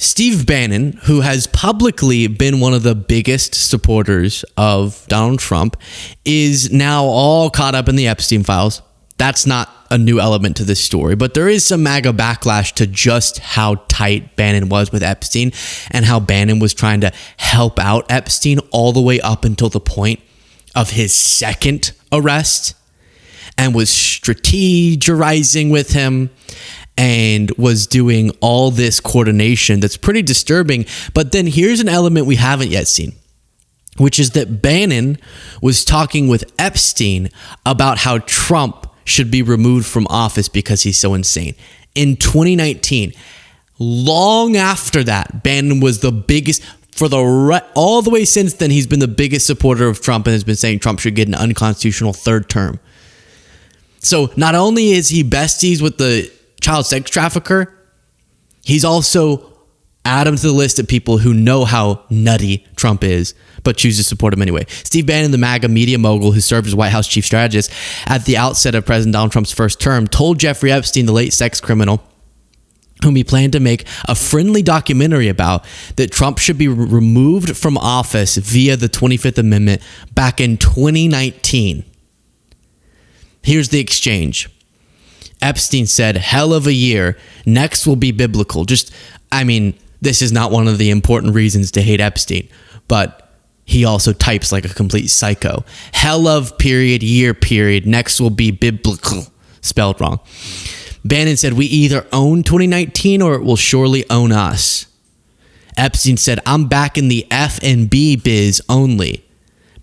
Steve Bannon, who has publicly been one of the biggest supporters of Donald Trump, is now all caught up in the Epstein files. That's not a new element to this story, but there is some MAGA backlash to just how tight Bannon was with Epstein and how Bannon was trying to help out Epstein all the way up until the point of his second arrest, and was strategizing with him and was doing all this coordination that's pretty disturbing. But then here's an element we haven't yet seen, which is that Bannon was talking with Epstein about how Trump should be removed from office because he's so insane. In 2019, long after that, Bannon was the biggest, all the way since then, he's been the biggest supporter of Trump and has been saying Trump should get an unconstitutional third term. So not only is he besties with the child sex trafficker, he's also added him to the list of people who know how nutty Trump is, but choose to support him anyway. Steve Bannon, the MAGA media mogul who served as White House chief strategist at the outset of President Donald Trump's first term, told Jeffrey Epstein, the late sex criminal, whom he planned to make a friendly documentary about, that Trump should be removed from office via the 25th Amendment back in 2019. Here's the exchange. Epstein said, "Hell of a year. Next will be biblical." This is not one of the important reasons to hate Epstein, but he also types like a complete psycho. Hell of period, year period. Next will be biblical. Spelled wrong. Bannon said, "We either own 2019 or it will surely own us." Epstein said, "I'm back in the F&B biz only."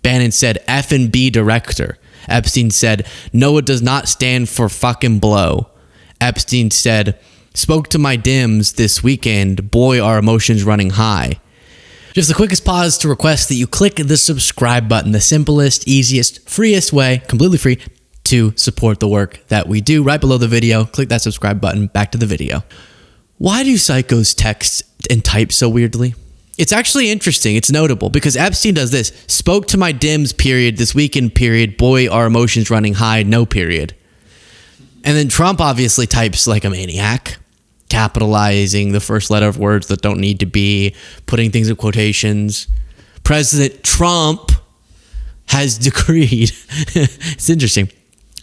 Bannon said, "F&B director." Epstein said, "No, it does not stand for fucking blow." Epstein said, "Spoke to my Dims this weekend. Boy, are emotions running high." Just the quickest pause to request that you click the subscribe button, the simplest, easiest, freest way, completely free, to support the work that we do. Right below the video, click that subscribe button. Back to the video. Why do psychos text and type so weirdly? It's actually interesting. It's notable because Epstein does this. Spoke to my Dims period this weekend period. Boy, are emotions running high. No period. And then Trump obviously types like a maniac, capitalizing the first letter of words that don't need to be, putting things in quotations. President Trump has decreed. It's interesting.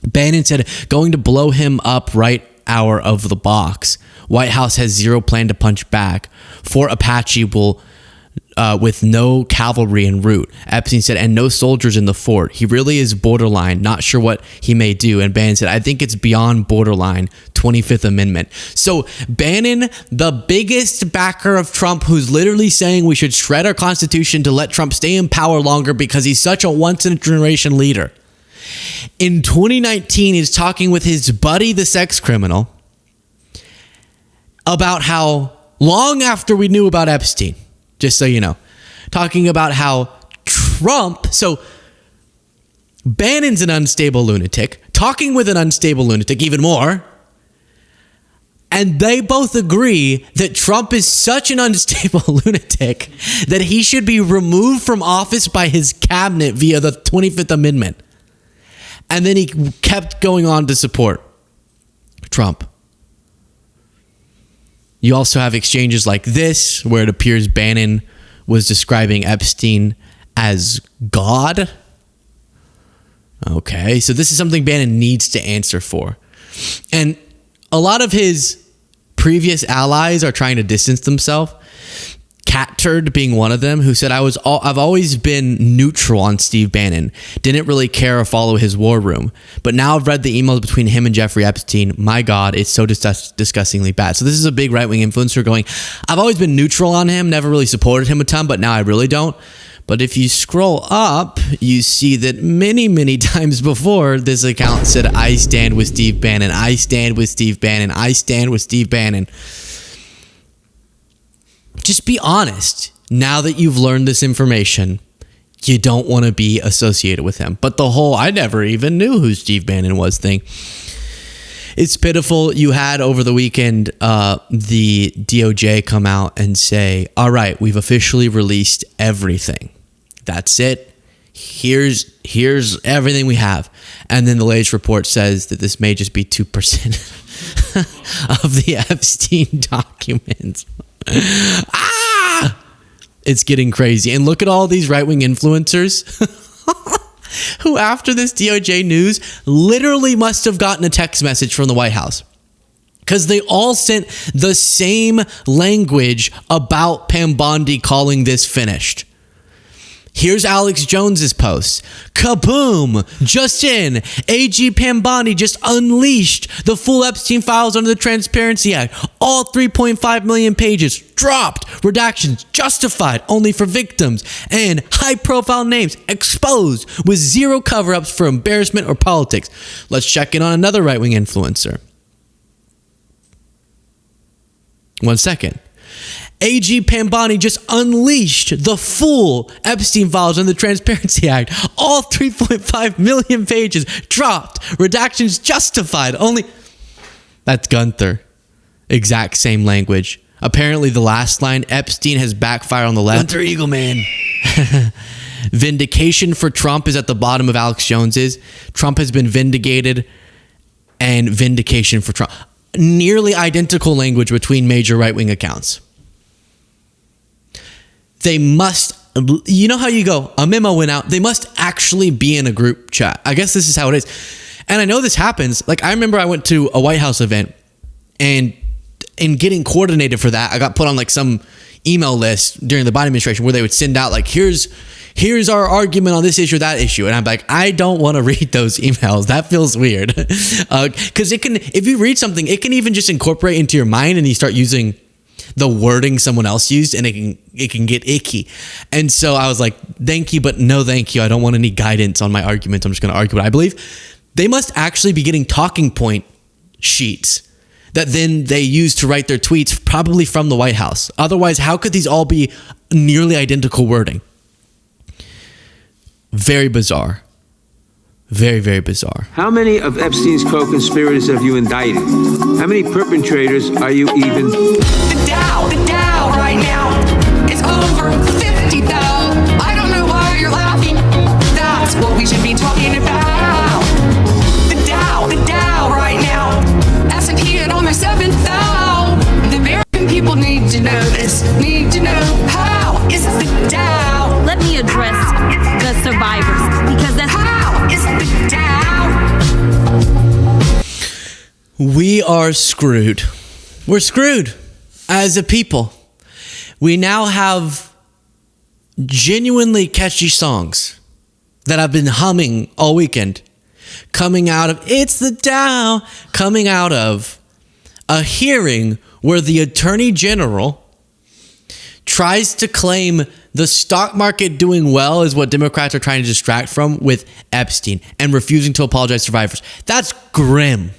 Bannon said, "Going to blow him up right out of the box. White House has zero plan to punch back. Fort Apache will with no cavalry en route." Epstein said, "And no soldiers in the fort. He really is borderline. Not sure what he may do." And Bannon said, "I think it's beyond borderline. 25th Amendment." So Bannon, the biggest backer of Trump, who's literally saying we should shred our Constitution to let Trump stay in power longer because he's such a once-in-a-generation leader, in 2019 is talking with his buddy, the sex criminal, about how long after we knew about Epstein, just so you know, talking about how Trump, so Bannon's an unstable lunatic, talking with an unstable lunatic even more, and they both agree that Trump is such an unstable lunatic that he should be removed from office by his cabinet via the 25th Amendment. And then he kept going on to support Trump. You also have exchanges like this, where it appears Bannon was describing Epstein as God. Okay, so this is something Bannon needs to answer for. And a lot of his previous allies are trying to distance themselves. Cat Turd being one of them, who said, I've always been neutral on Steve Bannon. Didn't really care or follow his war room. But now I've read the emails between him and Jeffrey Epstein. My God, it's so disgustingly bad. So this is a big right-wing influencer going, I've always been neutral on him, never really supported him a ton, but now I really don't. But if you scroll up, you see that many, many times before, this account said, I stand with Steve Bannon. I stand with Steve Bannon. I stand with Steve Bannon. Just be honest. Now that you've learned this information, you don't want to be associated with him. But the whole, I never even knew who Steve Bannon was thing, it's pitiful. You had over the weekend the DOJ come out and say, all right, we've officially released everything. That's it. Here's everything we have. And then the latest report says that this may just be 2% of the Epstein documents. It's getting crazy. And look at all these right-wing influencers who, after this DOJ news, literally must have gotten a text message from the White House, because they all sent the same language about Pam Bondi calling this finished. Here's Alex Jones's post. Kaboom! Just in, AG Pam Bondi just unleashed the full Epstein files under the Transparency Act. All 3.5 million pages dropped. Redactions justified only for victims. And high-profile names exposed with zero cover-ups for embarrassment or politics. Let's check in on another right-wing influencer. 1 second. AG Pam Bondi just unleashed the full Epstein files under the Transparency Act. All 3.5 million pages dropped. Redactions justified. Only... That's Gunther. Exact same language. Apparently the last line, Epstein has backfired on the left. Gunther Eagleman. Vindication for Trump is at the bottom of Alex Jones's. Trump has been vindicated, and vindication for Trump. Nearly identical language between major right-wing accounts. They must, you know how you go, a memo went out, they must actually be in a group chat. I guess this is how it is. And I know this happens. Like, I remember I went to a White House event, and in getting coordinated for that, I got put on like some email list during the Biden administration where they would send out like, here's our argument on this issue or that issue. And I'm like, I don't want to read those emails. That feels weird. Because it can, if you read something, it can even just incorporate into your mind, and you start using the wording someone else used, and it can get icky. And so I was like, thank you, but no thank you. I don't want any guidance on my argument. I'm just going to argue what I believe. They must actually be getting talking point sheets that then they use to write their tweets, probably from the White House. Otherwise, how could these all be nearly identical wording? Very bizarre. Very, very bizarre. How many of Epstein's co-conspirators have you indicted? How many perpetrators are you even? The Dow right now is over 50, though. I don't know why you're laughing. That's what we should be talking about. The Dow right now. S&P at almost 7,000. The American people need to know this. Need to know how is the Dow. Let me address the survivors, because that's how is the Dow. We are screwed. We're screwed as a people. We now have genuinely catchy songs that I've been humming all weekend, coming out of It's the Dow, coming out of a hearing where the Attorney General tries to claim the stock market doing well is what Democrats are trying to distract from with Epstein, and refusing to apologize to survivors. That's grim.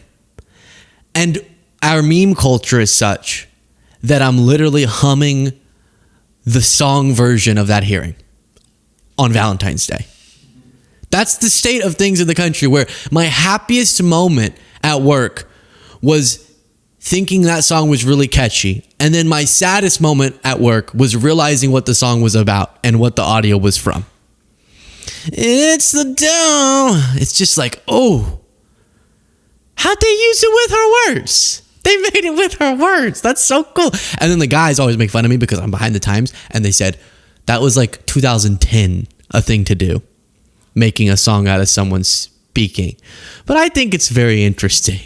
And our meme culture is such that I'm literally humming the song version of that hearing on Valentine's Day. That's the state of things in the country, where my happiest moment at work was thinking that song was really catchy. And then my saddest moment at work was realizing what the song was about and what the audio was from. It's the Dow. It's just like, oh, how'd they use it with her words? They made it with her words. That's so cool. And then the guys always make fun of me because I'm behind the times. And they said, that was like 2010, a thing to do, making a song out of someone speaking. But I think it's very interesting.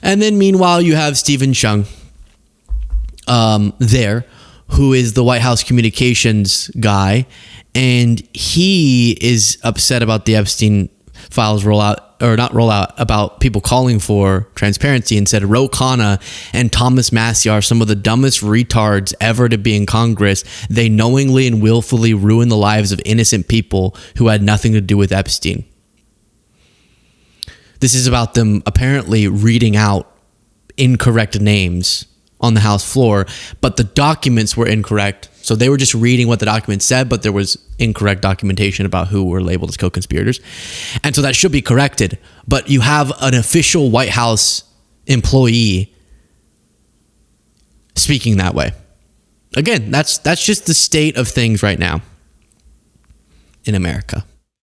And then meanwhile, you have Stephen Chung there, who is the White House communications guy. And he is upset about the Epstein files rollout, about people calling for transparency, and said Ro Khanna and Thomas Massie are some of the dumbest retards ever to be in Congress. They knowingly and willfully ruin the lives of innocent people who had nothing to do with Epstein. This is about them apparently reading out incorrect names on the House floor, but the documents were incorrect. So they were just reading what the document said, but there was incorrect documentation about who were labeled as co-conspirators. And so that should be corrected. But you have an official White House employee speaking that way. Again, that's just the state of things right now in America.